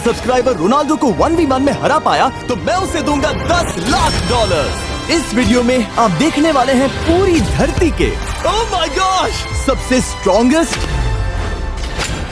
Subscriber Ronaldo को 1v1 में हरा पाया तो मैं उसे दूंगा $10 लाख। इस वीडियो में आप देखने वाले हैं पूरी धरती के ओह माय गॉश सबसे स्ट्रॉन्गेस्ट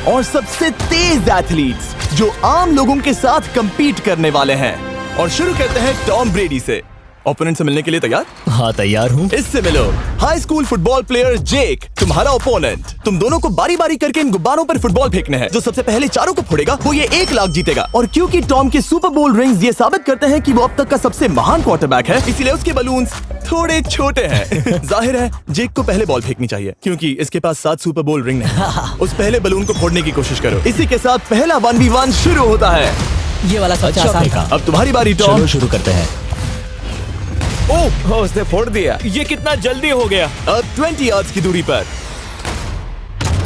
और सबसे तेज एथलीट्स जो आम लोगों के साथ compete करने वाले हैं। और शुरू करते हैं टॉम ब्रेडी से। ओपोनेंट से मिलने के लिए तैयार? हाँ तैयार हूँ। इससे मिलो। हाई स्कूल फुटबॉल प्लेयर जेक तुम्हारा ओपोनेंट। तुम दोनों को बारी बारी करके इन गुब्बारों पर फुटबॉल फेंकने हैं। जो सबसे पहले चारों को फोड़ेगा वो ये 1 लाख जीतेगा। और क्योंकि टॉम के सुपर बोल रिंग्स ये साबित करते हैं कि वो अब तक का सबसे महान क्वार्टरबैक है, इसीलिए उसके बलून्स थोड़े छोटे हैं। जाहिर है जेक को पहले बॉल फेंकनी चाहिए क्योंकि इसके पास 7 सुपर बोल रिंग है। उस पहले बलून को फोड़ने की कोशिश करो। इसी के साथ पहला 1v1 शुरू होता है। ये वाला सबसे आसान था। अब तुम्हारी बारी टॉम। चलो शुरू करते हैं। ओह उसने फोड़ दिया। ये कितना जल्दी हो गया। अब 20 यार्ड्स की दूरी पर।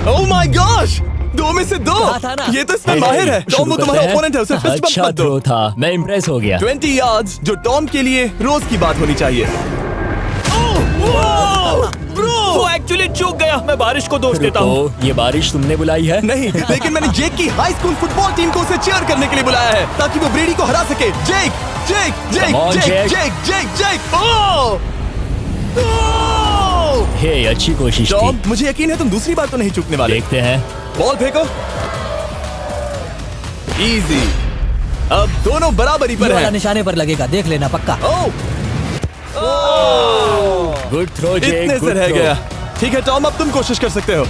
ओह माय गॉश 2 में से 2। था ना? ये तो इसमें माहिर है। टॉम वो तुम्हारा ओपोनेंट है, उसे फिस्ट बम्प अच्छा मत दो। थ्रो था, मैं इम्प्रेस हो गया। 20 यार्ड्स जो टॉम के लिए रोज की बात होनी चाहिए। वो एक्चुअली चूक गया। मैं बारिश को दोष देता हूँ। ये बारिश तुमने बुलाई है? नहीं, लेकिन मैंने जेक की हाई स्कूल फुटबॉल टीम को उसे चीयर करने के लिए बुलाया है ताकि वो ब्रेडी को हरा सके। जेक जेक जेक Come on, जेक Jake. जेक जेक जेक ओह हे अच्छी कोशिश टॉम थी। मुझे यकीन है तुम दूसरी बार तो नहीं चूकने वाले। देखते हैं। बॉल फेंको। इजी। अब दोनों बराबरी पर ये वाला हैं। निशाने पर लगेगा, देख लेना पक्का। ओह गुड थ्रो जेक, इतने से good रह throw। गया। ठीक है टॉम अब तुम कोशिश कर सकते हो।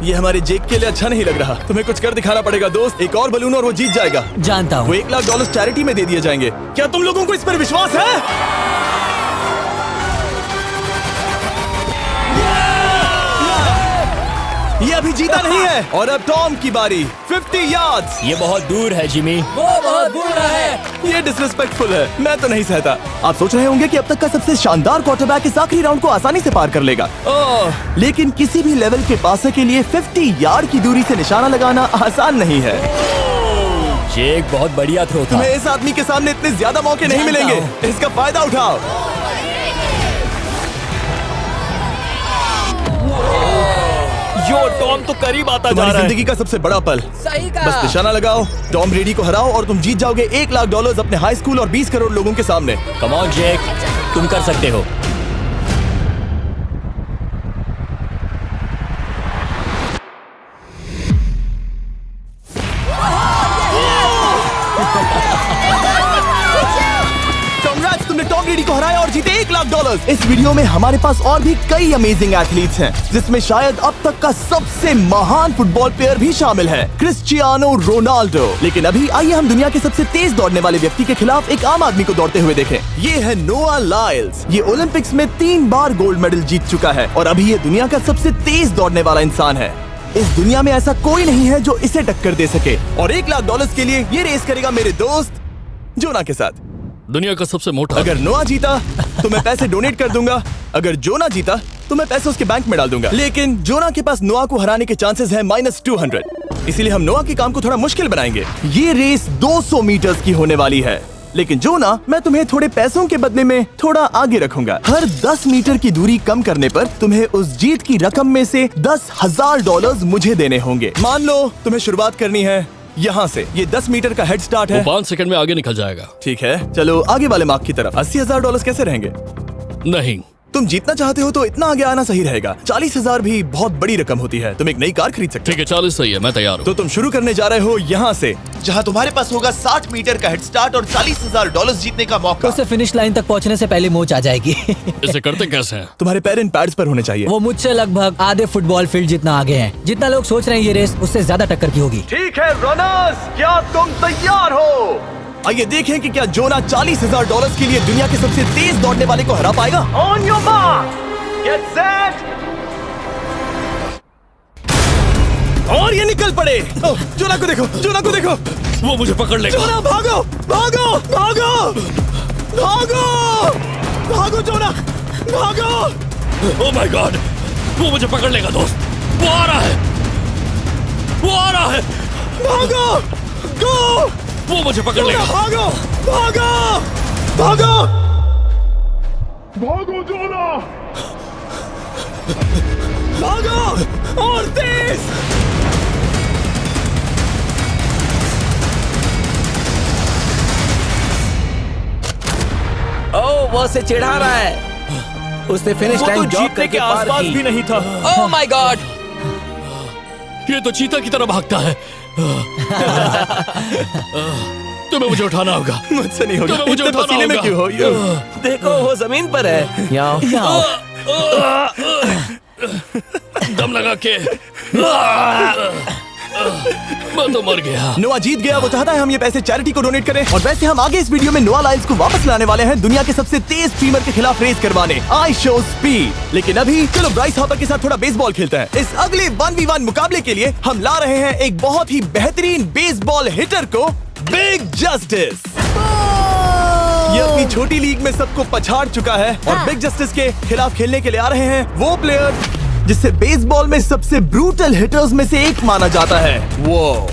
ये हमारे जेक के लिए अच्छा नहीं लग रहा। तुम्हें कुछ कर दिखाना पड़ेगा दोस्त। एक और बलून और वो जीत जाएगा। जानता वो हूँ। $1 लाख चैरिटी में दे दिए जाएंगे। क्या तुम लोगों को इस पर विश्वास है? ये अभी जीता नहीं है। और अब टॉम की बारी। 50 यार्ड्स। ये बहुत दूर है जिमी। वो बहुत बुरा है। ये डिसरिस्पेक्टफुल है। मैं तो नहीं सहता। आप सोच रहे होंगे कि अब तक का सबसे शानदार क्वार्टरबैक इस आखिरी राउंड को आसानी से पार कर लेगा। लेकिन किसी भी लेवल के पासर के लिए 50 यार्ड की दूरी से निशाना लगाना आसान नहीं है। जेक बहुत बढ़िया थ्रो था। तुम्हें इस आदमी के सामने इतने ज्यादा मौके नहीं जानता मिलेंगे। इसका फायदा उठाओ। यो टॉम तो करीब आता जा तुम्हारी रहा है। जिंदगी का सबसे बड़ा पल। सही बस कहा। निशाना लगाओ, टॉम ब्रेडी को हराओ और तुम जीत जाओगे $1 लाख अपने हाई स्कूल और 20 करोड़ लोगों के सामने। कम ऑन जेक, तुम कर सकते हो। Congrats, तुमने टॉम ब्रेडी को हराया और जीते $1 लाख। इस वीडियो में हमारे पास और भी कई अमेजिंग एथलीट्स हैं, जिसमें शायद अब तक का सबसे महान फुटबॉल प्लेयर भी शामिल है, क्रिस्टियानो रोनाल्डो। लेकिन अभी आइए हम दुनिया के सबसे तेज दौड़ने वाले व्यक्ति के खिलाफ एक आम आदमी को दौड़ते हुए देखें। ये है नोआ लाइल्स। ये ओलंपिक्स में 3 बार गोल्ड मेडल जीत चुका है और अभी ये दुनिया का सबसे तेज दौड़ने वाला इंसान है। इस दुनिया में ऐसा कोई नहीं है जो इसे टक्कर दे सके। और $1 लाख के लिए ये रेस करेगा मेरे दोस्त जोना के साथ। दुनिया का सबसे मोटा। अगर नोआ जीता तो मैं पैसे डोनेट कर दूंगा। अगर जोना जीता तो मैं पैसे उसके बैंक में डाल दूंगा। लेकिन जोना के पास नोआ को हराने के चांसेस हैं -200। इसीलिए हम नोआ के काम को थोड़ा मुश्किल बनाएंगे। ये रेस 200 मीटर्स की होने वाली है। लेकिन जोना, मैं तुम्हें थोड़े पैसों के बदले में थोड़ा आगे रखूंगा। हर 10 मीटर की दूरी कम करने पर तुम्हें उस जीत की रकम में से $10,000 मुझे देने होंगे। मान लो तुम्हें शुरुआत करनी है यहाँ से। ये 10 मीटर का हेड स्टार्ट है। 5 सेकंड में आगे निकल जाएगा। ठीक है, चलो आगे वाले मार्क की तरफ। $80,000 कैसे रहेंगे? नहीं, तुम जीतना चाहते हो तो इतना आगे आना सही रहेगा। 40,000 भी बहुत बड़ी रकम होती है। तुम एक नई कार खरीद सकते ठीक है 40 सही है, मैं तैयार हो। हूँ। तो तुम शुरू करने जा रहे हो यहाँ से, जहाँ तुम्हारे पास होगा 60 मीटर का हेड स्टार्ट और $40,000 जीतने का मौका। उसे फिनिश लाइन तक पहुँचने से पहले मोच आ जाएगी। इसे करते कैसे हैं? तुम्हारे पैर इन पैड्स पर होने चाहिए। वो मुझसे लगभग आधे फुटबॉल फील्ड जितना आगे हैं। जितना लोग सोच रहे हैं ये रेस उससे ज्यादा टक्कर की होगी। ठीक है रनर्स, क्या तुम तैयार हो? आइए देखें कि क्या जोना $40,000 के लिए दुनिया के सबसे तेज दौड़ने वाले को हरा पाएगा। On your mark, get set, और ये निकल पड़े। ओह, जोना को देखो, जोना को देखो। वो मुझे पकड़ लेगा। जोना भागो, भागो, भागो, भागो, भागो जोना, भागो। ओह माय गॉड, वो मुझे पकड़ लेगा दोस्त। वो आ रहा है, वो आ रहा है। भागो, गो, वो मुझे पकड़ लेगा। भागो, भागो, भागो, भागो जोना! भागो और तेज। वो उसे चिढ़ा रहा है। उसने फिनिश वो तो लाइन जॉब जीतने करके के पार आसपास की। भी नहीं था। Oh my God! ये तो चीता की तरह भागता है। तुम्हें मुझे उठाना होगा। मुझसे नहीं होगा। तुम्हें मुझे इतने उठाना पसीने में होगा। क्यों हो? देखो वो जमीन पर है। याओ। दम लगा के मैं तो मर गया। नोआ जीत गया। वो चाहता है हम ये पैसे चैरिटी को डोनेट करें। और वैसे हम आगे इस वीडियो में नोआ लाइल्स को वापस लाने वाले हैं दुनिया के सबसे तेज स्ट्रीमर के खिलाफ रेस करवाने, आई शो स्पीड। लेकिन अभी चलो ब्राइस हापर के साथ थोड़ा बेसबॉल खेलते हैं। इस अगले 1v1 मुकाबले के लिए हम ला रहे हैं एक बहुत ही बेहतरीन बेसबॉल हिटर को, बिग जस्टिस। ये अपनी छोटी लीग में सबको पछाड़ चुका है और बिग जस्टिस के खिलाफ खेलने के लिए आ रहे हैं वो प्लेयर जिसे बेसबॉल में सबसे ब्रूटल हिटर्स में से एक माना जाता है। वो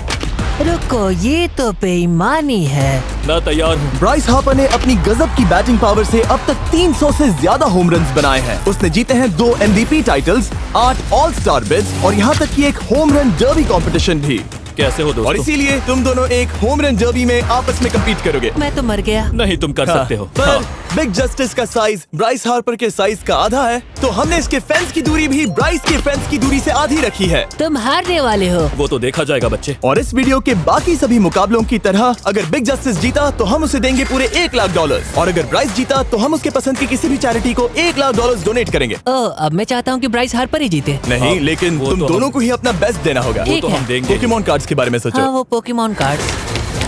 रुको, ये तो बेईमानी है। मैं तैयार हूँ। ब्राइस हापर ने अपनी गजब की बैटिंग पावर से अब तक 300 से ज्यादा होम रन्स बनाए हैं। उसने जीते हैं 2 MVP titles, 8 all star bids और यहाँ तक कि एक होम रन डर्बी कंपटीशन भी। कैसे हो और दोस्तों? इसीलिए तुम दोनों एक होम रन डर्बी में आपस में कम्पीट करोगे। मैं तो मर गया। नहीं, तुम कर सकते हो। पर बिग जस्टिस का साइज ब्राइस हार्पर के साइज का आधा है, तो हमने इसके फेंस की दूरी भी ब्राइस के फेंस की दूरी से आधी रखी है। तुम हारने वाले हो। वो तो देखा जाएगा बच्चे। और इस वीडियो के बाकी सभी मुकाबलों की तरह अगर बिग जस्टिस जीता तो हम उसे देंगे पूरे $1 लाख और अगर ब्राइस जीता तो हम उसके पसंद की किसी भी चैरिटी को $1 लाख डोनेट करेंगे। ओह, अब मैं चाहता हूँ कि ब्राइस हार्पर ही जीते। नहीं, हाँ, लेकिन वो तुम तो हम- दोनों को ही अपना बेस्ट देना होगा। ठीक तो है। हम देंगे। पोकेमॉन कार्ड्स के बारे में सोचो। हाँ, वो पोकेमॉन कार्ड।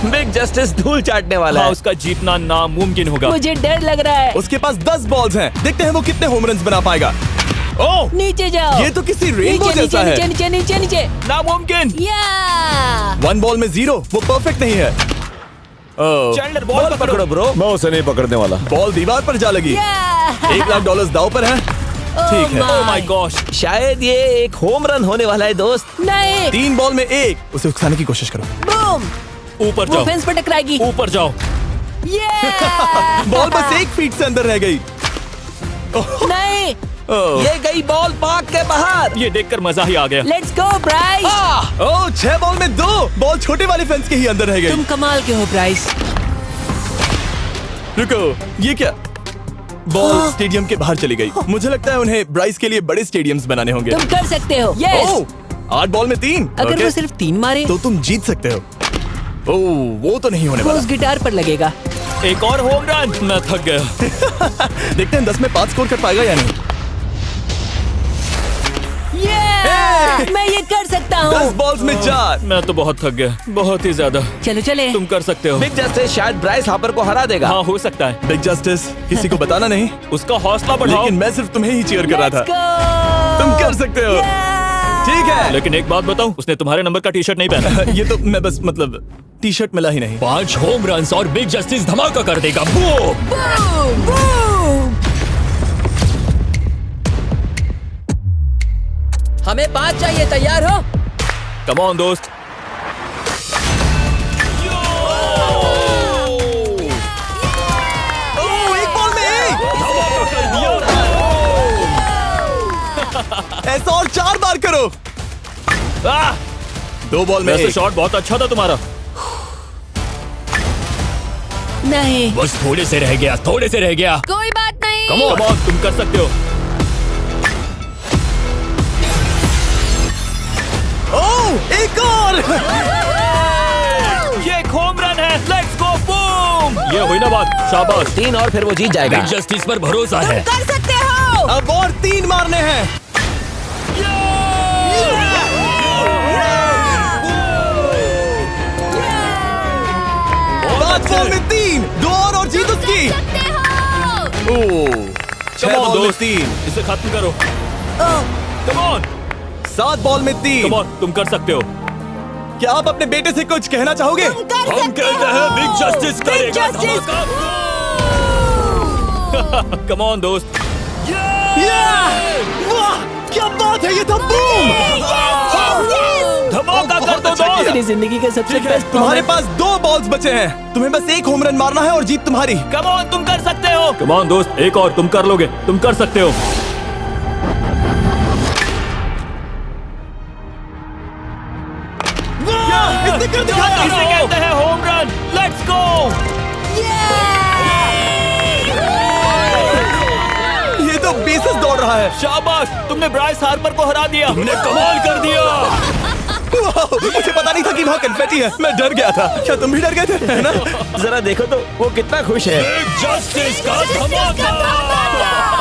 बिग जस्टिस धूल चाटने वाला हाँ, है। उसका जीतना नामुमकिन होगा। मुझे डर लग रहा है। उसके पास 10 बॉल्स हैं, देखते हैं वो कितने होम रन्स बना पाएगा। ओह, नीचे जाओ। ये तो किसी रेनबो नीचे जैसा नीचे है। नीचे नीचे नीचे। नामुमकिन। या 1 बॉल में 0, वो परफेक्ट नहीं है। चैंडलर बॉल पकड़ो ब्रो। मैं उसे नहीं पकड़ने वाला। बॉल दीवार पर जा लगी। $1 लाख दाव पर है। ठीक है। Oh my gosh. शायद ये एक होम रन होने वाला है दोस्त। नहीं। 3 बॉल में 1, उसे उकसाने की कोशिश करो। बूम। ऊपर वो जाओ, फेंस पर टकराएगी। ऊपर जाओ। बॉल बस 1 फीट से अंदर रह गई। नहीं। ये गई बॉल पार्क के बाहर। ये देखकर मजा ही आ गया। Let's go Bryce. Oh, 6 ball में 2, बॉल छोटे वाले फेंस के ही अंदर रह गई। तुम कमाल के हो ब्राइस। रुको, ये क्या? बॉल स्टेडियम के बाहर चली गई। मुझे लगता है उन्हें ब्राइस के लिए बड़े स्टेडियम्स बनाने होंगे। तुम कर सकते हो। यस। ओह, 8 बॉल में 3। अगर ओके, वो सिर्फ 3 मारे तो तुम जीत सकते हो। ओह, वो तो नहीं होने वो वाला। उस गिटार पर लगेगा। एक और होम रन। मैं थक गया। देखते हैं 10 में 5 स्कोर कर पाएगा या नहीं। मैं ये कर सकता 10 हूँ। बॉल्स में 4। मैं तो बहुत थक गया, बहुत ही ज्यादा। चलो चले। तुम कर सकते हो। बिग जस्टिस शायद ब्राइस हापर को हरा देगा। हाँ, हो सकता है। बिग जस्टिस किसी को बताना नहीं, उसका हौसला बढ़ाओ। लेकिन मैं सिर्फ तुम्हें ही चीयर कर रहा था। Let's go! तुम कर सकते हो। ठीक है। लेकिन एक बात बताऊं, उसने तुम्हारे नंबर का टी शर्ट नहीं पहना। ये तो मैं बस मतलब टी शर्ट मिला ही नहीं। 5 होम रन्स और बिग जस्टिस धमाका कर देगा। बूम! Boom! Boom! हमें 5 चाहिए। तैयार हो? कम ऑन दोस्त। ओह, 1 बॉल में 1। धमाका कर दिया। ऐसा और 4 बार करो। आह! 2 बॉल में वैसे 1। शॉट बहुत अच्छा था तुम्हारा। नहीं। बस थोड़े से रह गया, थोड़े से रह गया। कोई बात नहीं। कम ऑन, तुम कर सकते हो। ओह, एक और। ये एक होम रन है। Let's go, boom! ये हुई ना बात। शाबाश। 3 और फिर वो जीत जाएगा। बिग जस्टिस पर भरोसा है। कर सकते हो। अब और 3 मारने हैं। 5 बॉल में 3, 2 और जीत उसकी। ओह, 6 Come on, बॉल में दोस्त। 3, इसे खत्म करो। कम ऑन, 7 बॉल में 3। कम ऑन, तुम कर सकते हो। क्या आप अपने बेटे से कुछ कहना चाहोगे? हम कहते हैं बिग जस्टिस करेगा Justice! धमाका। कम ऑन दोस्त। वाह, क्या बात है, ये था बूम। धमाका कर दो अच्छा किया। दोस्त। मेरी जिंदगी का सबसे ठीक है, बेस्ट तुम्हारे पास 2 बॉल्स बचे हैं, तुम्हें बस 1 होम रन मारना है और जीत तुम्हारी। कम ऑन, तुम कर सकते हो। कम ऑन दोस्त, एक और, तुम कर लोगे, तुम कर सकते हो। इसने कर दिखाया। इसे कहते हैं होम रन। Let's go. रहा है। शाबाश, तुमने ब्राइस हार्पर को हरा दिया। तुमने कमाल कर दिया। वाह, मुझे पता नहीं था कि वहाँ कन्फेटी है। मैं डर गया था। क्या तुम भी डर गए थे, है ना? जरा देखो तो वो कितना खुश है। जस्टिस का धमाका।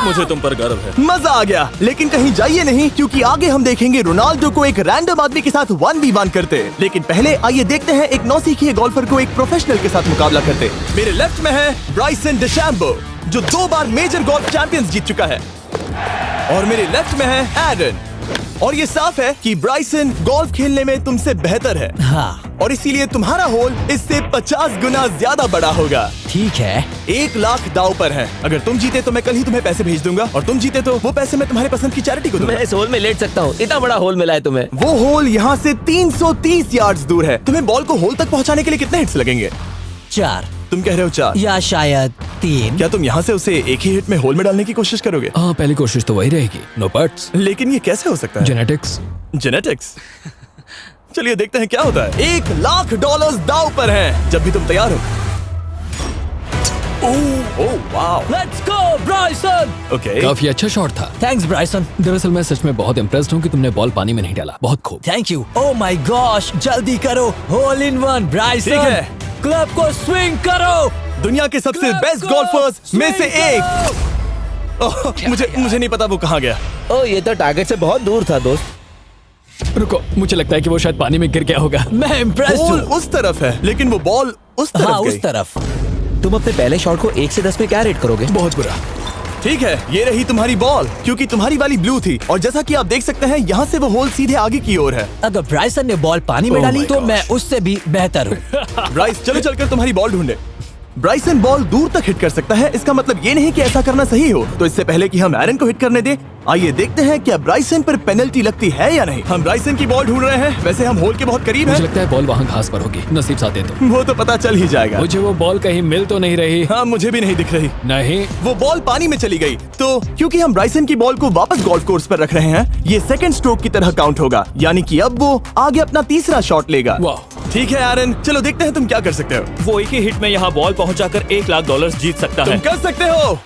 मुझे तुम पर गर्व है। मजा आ गया। लेकिन कहीं जाइए नहीं, क्योंकि आगे हम देखेंगे रोनाल्डो को एक रैंडम आदमी के साथ 1v1 करते। लेकिन पहले आइए देखते हैं एक नौसिखिए गोल्फर को एक प्रोफेशनल के साथ मुकाबला करते। मेरे लेफ्ट में है ब्राइसन डेशैम्बो, जो 2 बार मेजर गोल्फ चैंपियंस जीत चुका है, और मेरे लेफ्ट में है एरन। और ये साफ है कि ब्राइसन गोल्फ खेलने में तुमसे बेहतर है, हाँ और इसीलिए तुम्हारा होल इससे 50 गुना ज्यादा बड़ा होगा। ठीक है। 1 लाख दाव पर है। अगर तुम जीते तो मैं कल ही तुम्हें पैसे भेज दूंगा, और तुम जीते तो वो पैसे मैं तुम्हारे पसंद की चैरिटी को दूंगा। मैं इस होल में लेट सकता हूँ, इतना बड़ा होल मिला है तुम्हें। वो होल यहाँ से 330 यार्ड्स दूर है। तुम्हें बॉल को होल तक पहुँचाने के लिए कितने हिट्स लगेंगे? 4 तुम कह रहे हो 4? या शायद 3। क्या तुम यहाँ से उसे एक ही हिट में होल में डालने की कोशिश करोगे? हाँ, पहली कोशिश तो वही रहेगी। No buts. लेकिन ये कैसे हो सकता है? जेनेटिक्स। जेनेटिक्स। चलिए देखते हैं क्या होता है। $1 लाख दाव पर है, जब भी तुम तैयार हो। Oh wow, let's go Bryson. Okay. काफी अच्छा शॉट था। Thanks Bryson. दरअसल मैं सच में बहुत इम्प्रेस्ड हूँ कि तुमने बॉल पानी में नहीं डाला। बहुत खूब। Thank you. Oh my gosh, जल्दी करो। होल इन 1 ब्राइसन। ठीक है। क्लब को स्विंग करो। दुनिया के सबसे Club बेस्ट को गोल्फर्स में से swing एक। ओह, मुझे नहीं पता वो कहाँ गया। ओ, ये तो टारगेट से बहुत दूर था दोस्त। रुको, मुझे लगता है कि वो शायद पानी में गिर गया होगा। मैं इम्प्रेस्ड बॉल हूँ। उस तरफ है, लेकिन वो बॉल उस तरफ हाँ गई। उस तरफ। तुम अपने पहले शॉट को 1 से 10 में क्या रेट करोगे? बहुत बुरा। ठीक है, ये रही तुम्हारी बॉल, क्योंकि तुम्हारी वाली ब्लू थी, और जैसा कि आप देख सकते हैं यहाँ से वो होल सीधे आगे की ओर है। अगर ब्राइसन ने बॉल पानी में Oh डाली my तो gosh. मैं उससे भी बेहतर हूँ। ब्राइस, चलो चलकर तुम्हारी बॉल ढूंढे। ब्राइसन बॉल दूर तक हिट कर सकता है, इसका मतलब ये नहीं कि ऐसा करना सही हो। तो इससे पहले कि हम एरन को हिट करने दें, आइए देखते हैं क्या ब्राइसन पर पेनल्टी लगती है या नहीं। हम ब्राइसन की बॉल ढूंढ रहे हैं। वैसे हम होल के बहुत करीब मुझे हैं। लगता है बॉल वहाँ घास पर होगी। नसीब साथ दे तो। वो तो पता चल ही जाएगा। मुझे वो बॉल कहीं मिल तो नहीं रही। हाँ, मुझे भी नहीं दिख रही। नहीं। वो बॉल पानी में चली गई। तो क्योंकि हम ब्राइसन की बॉल को वापस गोल्फ कोर्स पर रख रहे हैं, ये सेकंड स्ट्रोक की तरह काउंट होगा, यानी कि अब वो आगे अपना तीसरा शॉट लेगा। वाह। ठीक है एरन, चलो देखते हैं तुम क्या कर सकते हो। वो एक ही हिट में यहाँ बॉल पहुँचाकर $1 लाख जीत सकता तुम है। कर सकते हो।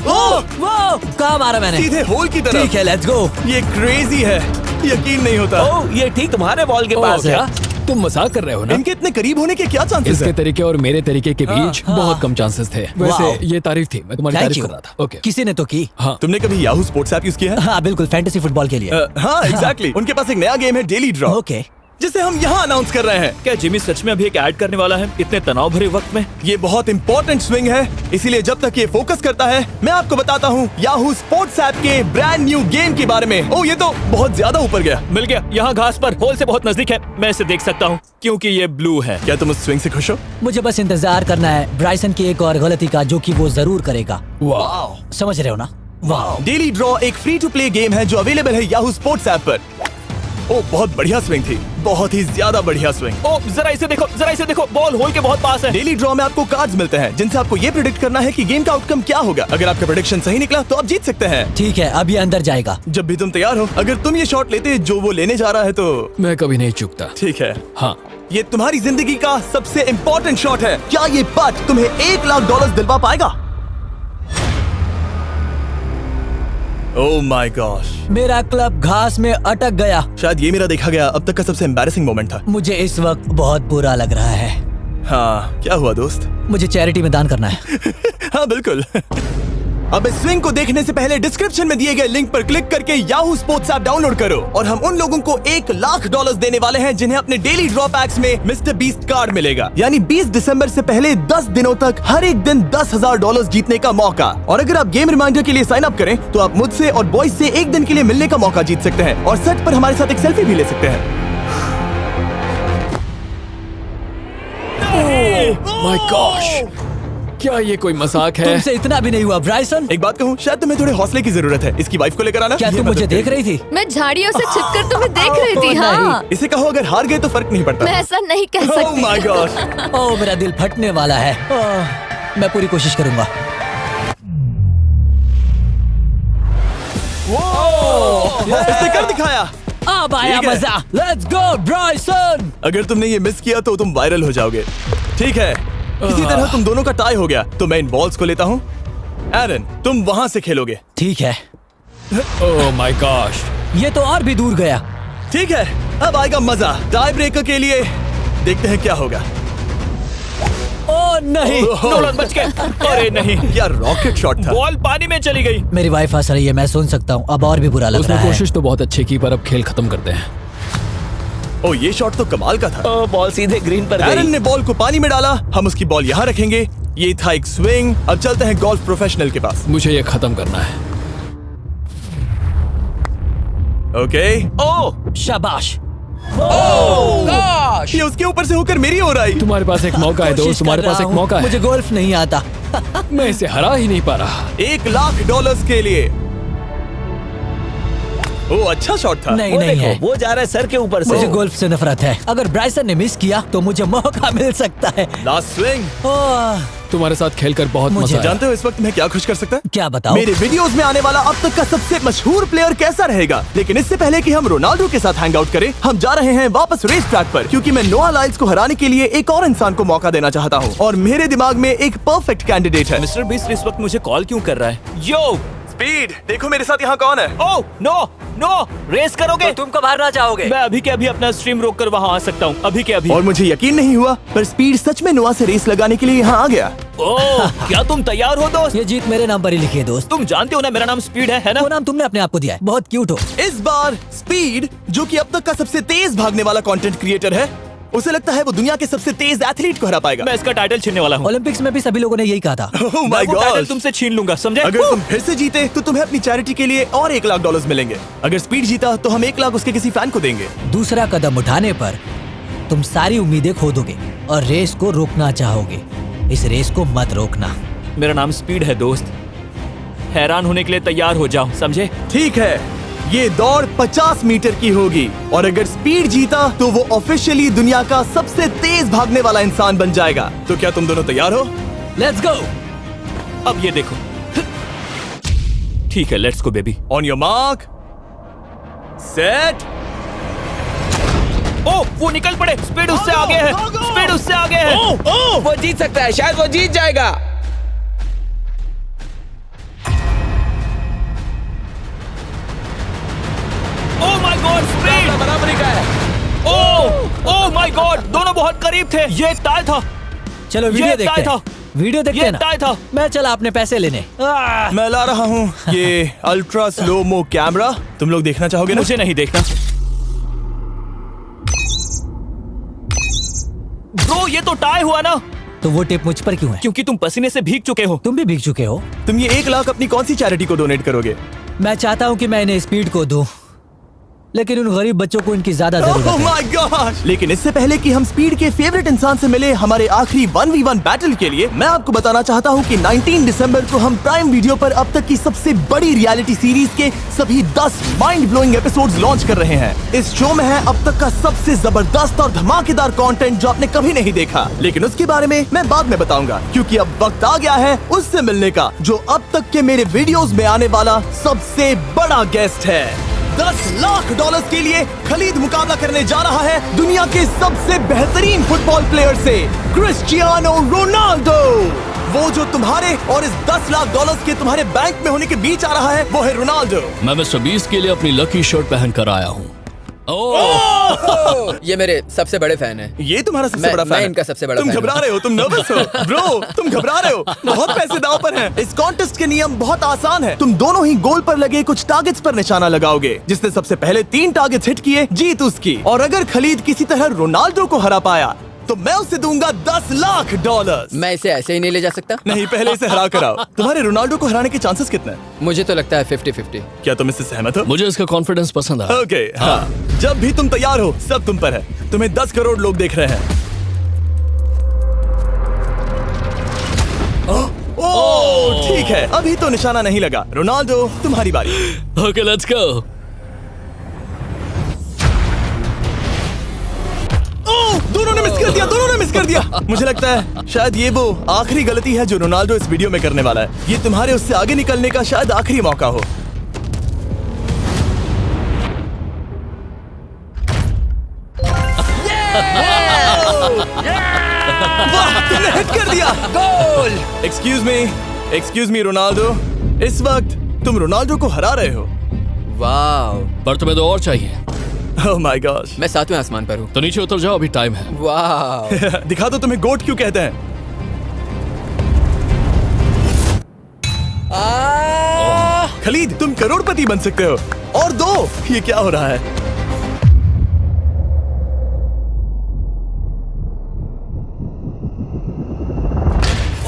ओह, वो कहाँ मारा मैंने? सीधे होल की तरफ। ठीक है, लेट्स गो। ये क्रेजी है, यकीन नहीं होता। ओ, ये ठीक तुम्हारे बॉल के पास है। क्या तुम मजाक कर रहे हो ना? इनके इतने करीब होने के क्या चांसेस इसके हैं? तरीके और मेरे तरीके के बीच हाँ। बहुत कम चांसेस थे। वाओ। वैसे ये तारीफ थी, मैं तुम्हारी थैंक तारीफ यू। कर रहा था। ओके। किसी ने तो की। हाँ। तुमने कभी याहू स्पोर्ट्स ऐप यूज किया है? हाँ बिल्कुल, फैंटेसी फुटबॉल के लिए। हाँ एग्जैक्टली। उनके पास एक नया गेम है, डेली ड्रॉ, ओके। जिसे हम यहाँ अनाउंस कर रहे हैं। क्या जिमी सच में अभी एक ऐड करने वाला है इतने तनाव भरे वक्त में? ये बहुत इंपॉर्टेंट स्विंग है, इसीलिए जब तक ये फोकस करता है, मैं आपको बताता हूँ याहू स्पोर्ट्स ऐप के ब्रांड न्यू गेम के बारे में। ओह, ये तो बहुत ज्यादा ऊपर गया। मिल गया, यहाँ घास पर होल से बहुत नजदीक है। मैं इसे देख सकता हूँ क्योंकि ये ब्लू है। क्या तुम उस स्विंग से खुश हो? मुझे बस इंतजार करना है ब्राइसन की एक और गलती का, जो कि वो जरूर करेगा। वाह। समझ रहे हो ना? वाह। डेली ड्रॉ एक फ्री टू प्ले गेम है जो अवेलेबल है याहू स्पोर्ट्स ऐप पर। ओह, बहुत बढ़िया स्विंग थी, बहुत ही ज्यादा बढ़िया स्विंग। ओ, जरा इसे देखो, बॉल होल के बहुत पास है। डेली ड्रॉ में आपको कार्ड्स मिलते हैं, जिनसे आपको ये प्रेडिक्ट करना है कि गेम का आउटकम क्या होगा। अगर आपका प्रेडिक्शन सही निकला तो आप जीत सकते हैं। ठीक है, अब ये अंदर जाएगा। जब भी तुम तैयार हो, अगर तुम ये शॉट लेते जो वो लेने जा रहा है तो मैं कभी नहीं चूकता। ठीक है। हाँ। ये तुम्हारी जिंदगी का सबसे इम्पोर्टेंट शॉट है। क्या ये पट तुम्हें $1 लाख दिलवा पाएगा? ओह माय गॉश, मेरा क्लब घास में अटक गया। शायद ये मेरा देखा गया अब तक का सबसे एम्बैरेसिंग मोमेंट था। मुझे इस वक्त बहुत बुरा लग रहा है। हाँ, क्या हुआ दोस्त? मुझे चैरिटी में दान करना है। हाँ बिल्कुल। अब इस स्विंग को देखने से पहले डिस्क्रिप्शन में दिए गए लिंक पर क्लिक करके याहू स्पोर्ट्स ऐप डाउनलोड करो, और हम उन लोगों को $1 लाख देने वाले हैं जिन्हें अपने डेली ड्रॉ पैक्स में मिस्टर बीस्ट कार्ड मिलेगा। यानी 20 दिसंबर से पहले 10 दिनों तक हर एक दिन $10,000 जीतने का मौका। और अगर आप गेम रिमाइंडर के लिए साइन अप करें तो आप मुझसे और बॉयज से एक दिन के लिए मिलने का मौका जीत सकते हैं, और सेट पर हमारे साथ एक सेल्फी भी ले सकते हैं। माय गॉश, क्या ये कोई मजाक है? तुमसे इतना भी नहीं हुआ ब्राइसन। एक बात कहूँ, शायद तुम्हें थोड़े हौसले की जरूरत है। इसकी वाइफ को लेकर आना। क्या ये तुम मुझे मदद देख करेगी। रही थी? मैं झाड़ियों से छिपकर तुम्हें देख रही थी। ओह, हाँ, इसे कहो अगर हार गए तो फर्क नहीं पड़ता। मैं ऐसा नहीं कह Oh सकती। my gosh! ओह, मेरा दिल फटने वाला है। मैं पूरी कोशिश करूंगा। इसने कर दिखाया। अब आया ठीक है। मजा। Let's go Bryson. अगर तुमने ये मिस किया तो तुम वायरल हो जाओगे। ठीक है, इसी तरह तुम दोनों का टाई हो गया, तो मैं इन बॉल्स को लेता हूँ एरन, तुम वहां से खेलोगे। ठीक है, ओह माय गॉश। ये तो और भी दूर गया। ठीक है, अब आएगा मजा। टाई ब्रेकर के लिए देखते हैं क्या होगा। ओ नहीं, नोलन बच गए। अरे नहीं, क्या रॉकेट शॉट था। बॉल पानी में चली गई। मेरी वाइफ हंस रही है, मैं सुन सकता हूँ। अब और भी बुरा लग उसने रहा है। कोशिश तो बहुत अच्छी की, पर अब खेल खत्म करते हैं। ओ, ये शॉट तो कमाल का था। ओ, बॉल सीधे ग्रीन पर एरन गई। ने बॉल को पानी में डाला, हम उसकी बॉल यहाँ रखेंगे। ये था एक स्विंग। अब चलते हैं गोल्फ प्रोफेशनल के पास। मुझे ये खत्म करना है। ओके। ओ शाबाश। ये उसके ऊपर से होकर मेरी ओर आई। तुम्हारे पास एक मौका है दोस्त, कोशिश तुम्हारे कर पास रहा एक हूँ। मौका है। मुझे गोल्फ नहीं आता। मैं इसे हरा ही नहीं पा रहा। $1,00,000 के लिए। ओ, अच्छा शॉट था। नहीं वो नहीं है, देखो, वो जा रहा है सर के ऊपर मुझे से। गोल्फ से नफरत है। अगर ब्राइसन ने मिस किया तो मुझे मौका मिल सकता है। Last swing. ओह, तुम्हारे साथ खेलकर बहुत मुझे मजा आया। जानते हो इस वक्त मैं क्या खुश कर सकता है? क्या बताओ? मेरे वीडियोस में आने वाला अब तक का सबसे मशहूर प्लेयर कैसा रहेगा। लेकिन इससे पहले कि हम रोनाल्डो के साथ हैंग आउट करें, हम जा रहे हैं वापस रेस ट्रैक पर, क्योंकि मैं नोआ लाइल्स को हराने के लिए एक और इंसान को मौका देना चाहता हूँ। और मेरे दिमाग में एक परफेक्ट कैंडिडेट है। मिस्टर बीस्ट इस वक्त मुझे कॉल क्यों कर रहा है? यो, स्पीड, देखो मेरे साथ यहाँ कौन है। ओ नो नो, रेस करोगे? तुम कब हारना चाहोगे? मैं अभी के अभी अपना स्ट्रीम रोक कर वहाँ आ सकता हूँ, अभी के अभी। और मुझे यकीन नहीं हुआ, पर स्पीड सच में नोआ से रेस लगाने के लिए यहाँ आ गया। ओह, क्या तुम तैयार हो दोस्त? ये जीत मेरे नाम पर ही लिखी है दोस्त। तुम जानते हो ना मेरा नाम स्पीड है ना? वो नाम तुमने अपने आप को दिया है। बहुत क्यूट हो। इस बार स्पीड, जो कि अब तक का सबसे तेज भागने वाला कंटेंट क्रिएटर है, उसे लगता है वो दुनिया के सबसे तेज एथलीट को हरा पाएगा। मैं इसका टाइटल छीनने वाला हूँ। ओलंपिक्स में भी सभी लोगों ने यही कहा था। Oh मैं my वो टाइटल God! तुमसे छीन लूंगा, समझे? अगर तुम फिर से जीते तो तुम्हें अपनी चैरिटी के लिए और $1,00,000 मिलेंगे। अगर स्पीड जीता तो हम 1 लाख उसके किसी फैन को देंगे। दूसरा कदम उठाने पर तुम सारी उम्मीदें खो दोगे और रेस को रोकना चाहोगे। इस रेस को मत रोकना। मेरा नाम स्पीड है दोस्त, हैरान होने के लिए तैयार हो जाओ, समझे? ठीक है, ये दौड़ 50 मीटर की होगी और अगर स्पीड जीता तो वो ऑफिशियली दुनिया का सबसे तेज भागने वाला इंसान बन जाएगा। तो क्या तुम दोनों तैयार हो? Let's go. अब ये देखो। ठीक है, let's go baby. On your mark, set. Oh, वो निकल पड़े। स्पीड उससे आगे है, स्पीड उससे आगे है। वो जीत सकता है, शायद वो जीत जाएगा। ओह माय गॉड, स्पीड बराबरी का है। ओह माय गॉड, दोनों बहुत करीब थे। ये टाई था। चलो वीडियो ये देखते टाई हैं। था। वीडियो देखते ये हैं ना। टाई था। मैं चला अपने पैसे लेने। मैं ला रहा हूँ ये अल्ट्रा स्लो मो कैमरा। तुम लोग देखना चाहोगे ना? मुझे नहीं देखना। ब्रो, ये तो टाई हुआ ना? तो वो टिप मुझ पर क्यों है? क्योंकि तुम पसीने से भीग चुके हो। तुम भी भीग चुके हो। तुम ये 1 लाख अपनी कौन सी चैरिटी को डोनेट करोगे? मैं चाहता हूँ कि मैं इन्हें स्पीड को दूं, लेकिन उन गरीब बच्चों को इनकी ज्यादा जरूरत Oh है। my gosh! लेकिन इससे पहले कि हम स्पीड के फेवरेट इंसान से मिले हमारे आखिरी 1v1 बैटल के लिए, मैं आपको बताना चाहता हूँ कि 19 दिसंबर को हम प्राइम वीडियो पर अब तक की सबसे बड़ी रियलिटी सीरीज के सभी 10 माइंड ब्लोइंग एपिसोड्स लॉन्च कर रहे हैं। इस शो में है अब तक का सबसे जबरदस्त और धमाकेदार कंटेंट जो आपने कभी नहीं देखा, लेकिन उसके बारे में मैं बाद में बताऊंगा, क्योंकि अब वक्त आ गया है उससे मिलने का जो अब तक के मेरे वीडियोस में आने वाला सबसे बड़ा गेस्ट है। $10,00,000 के लिए खलीद मुकाबला करने जा रहा है दुनिया के सबसे बेहतरीन फुटबॉल प्लेयर से, क्रिस्टियानो रोनाल्डो। वो जो तुम्हारे और इस $10,00,000 के तुम्हारे बैंक में होने के बीच आ रहा है, वो है रोनाल्डो। मैं मिस्टर बीस्ट के लिए अपनी लकी शर्ट पहन कर आया हूँ। ये मेरे सबसे बड़े फैन है। ये तुम्हारा सबसे मैं- बड़ा फैन मैं है। इनका सबसे बड़ा तुम फैन घबरा हूं। रहे हो, तुम नर्वस हो ब्रो, तुम घबरा रहे हो। बहुत पैसे दांव पर हैं। इस कॉन्टेस्ट के नियम बहुत आसान है। तुम दोनों ही गोल पर लगे कुछ टारगेट्स पर निशाना लगाओगे। जिसने सबसे पहले 3 टारगेट्स हिट किए जीत उसकी। और अगर खलीद किसी तरह रोनाल्डो को हरा पाया तो मैं उसे दूंगा $10,00,000। मैं इसे ऐसे ही नहीं ले जा सकता। नहीं, पहले इसे हरा कर आओ। तुम्हारे रोनाल्डो को हराने के चांसेस कितने हैं? मुझे तो लगता है 50-50। क्या तुम इससे सहमत हो? मुझे इसका कॉन्फिडेंस पसंद आया। ओके, हाँ। जब भी तुम तैयार हो सब तुम पर है। तुम्हें 10 करोड़ लोग देख रहे हैं। ओह, ठीक है, अभी तो निशाना नहीं लगा। रोनाल्डो, तुम्हारी बारी। Okay, let's go. दोनों ने मिस कर दिया, दोनों ने मिस कर दिया। मुझे लगता है शायद ये वो आखिरी गलती है जो रोनाल्डो इस वीडियो में करने वाला है। ये तुम्हारे उससे आगे निकलने का शायद आखिरी मौका हो। वाह, तुमने हिट कर दिया। Goal. Excuse me, excuse me Ronaldo, इस वक्त तुम रोनाल्डो को हरा रहे हो। वाह, पर तुम्हें तो और चाहिए। Oh my God. मैं 7वें आसमान पर हूँ। तो नीचे उतर जाओ, अभी टाइम है। वाह, दिखा दो तुम्हें गोट क्यों कहते हैं। खलीद, तुम करोड़पति बन सकते हो। और दो, ये क्या हो रहा है?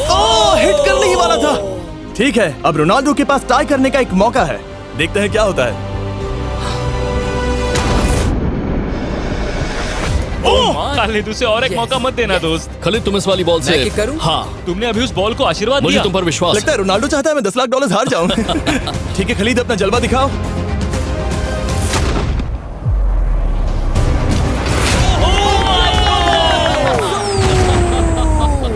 ओह, हिट करने ही वाला था। ठीक है, अब रोनाल्डो के पास टाई करने का एक मौका है। देखते हैं क्या होता है। खालिद, उसे और एक मौका मत देना दोस्त। खलीद, तुम इस वाली बॉल से मैं किक करूं? हाँ, तुमने अभी उस बॉल को आशीर्वाद मुझे दिया। तुम पर विश्वास लगता है रोनाल्डो चाहता है मैं $10 लाख हार जाऊं। ठीक है खलीद, अपना जलवा दिखाओ।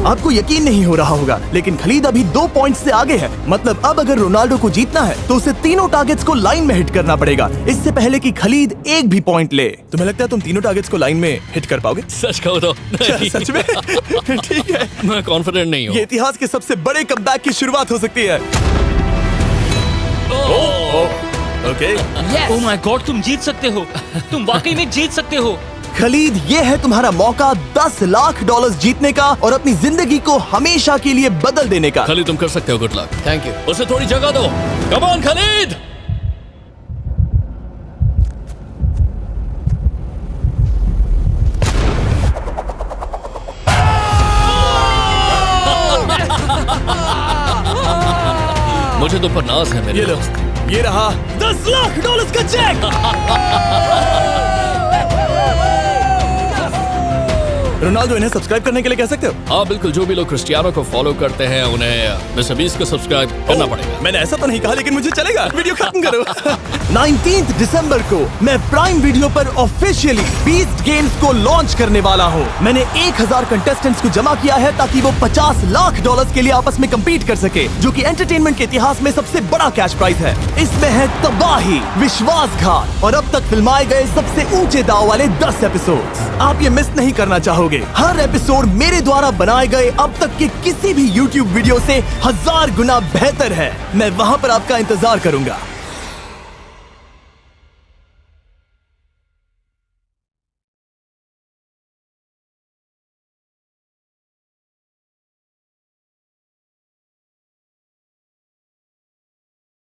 आपको यकीन नहीं हो रहा होगा, लेकिन खलीद अभी 2 पॉइंट से आगे है। मतलब अब अगर रोनाल्डो को जीतना है तो उसे तीनों टारगेट्स को लाइन में हिट करना पड़ेगा, इससे पहले कि खलीद एक भी पॉइंट ले। तुम्हें लगता है तुम तीनों टारगेट्स को लाइन में हिट कर पाओगे? सच कहो तो नहीं। सच में? ठीक है, मैं कॉन्फिडेंट नहीं हूँ। ये इतिहास के सबसे बड़े कमबैक की शुरुआत हो सकती है। ओके, ओह माय गॉड, तुम जीत सकते हो। तुम वाकई में जीत सकते हो। खलीद, ये है तुम्हारा मौका $10 लाख जीतने का और अपनी जिंदगी को हमेशा के लिए बदल देने का। खलीद, तुम कर सकते हो। Good luck. Thank you. उसे थोड़ी जगह दो। Come on Khalid. मुझे तुम पर नाज है मेरे ये लो, दोस्त। ये रहा $10 लाख का चेक। रोनाल्डो, इन्हें सब्सक्राइब करने के लिए कह सकते हो? हाँ बिल्कुल, जो भी लोग क्रिस्टियानो को फॉलो करते हैं उन्हें मिस्टर बीस्ट को सब्सक्राइब करना पड़ेगा। मैंने ऐसा तो नहीं कहा, लेकिन मुझे चलेगा। वीडियो खत्म करो। 19 दिसंबर को मैं प्राइम वीडियो पर ऑफिशियली बीस्ट गेम्स को लॉन्च करने वाला हूँ। मैंने 1000 कंटेस्टेंट्स को जमा किया है ताकि वो $50 लाख के लिए आपस में कम्पीट कर सके, जो कि एंटरटेनमेंट के इतिहास में सबसे बड़ा कैश प्राइज है। इसमें है तबाही, विश्वासघात और अब तक फिल्माए गए सबसे ऊंचे दाव वाले 10 एपिसोड्स। आप ये मिस नहीं करना चाहोगे। हर एपिसोड मेरे द्वारा बनाए गए अब तक के किसी भी YouTube वीडियो से 1000 गुना बेहतर है। मैं वहाँ पर आपका इंतजार करूंगा।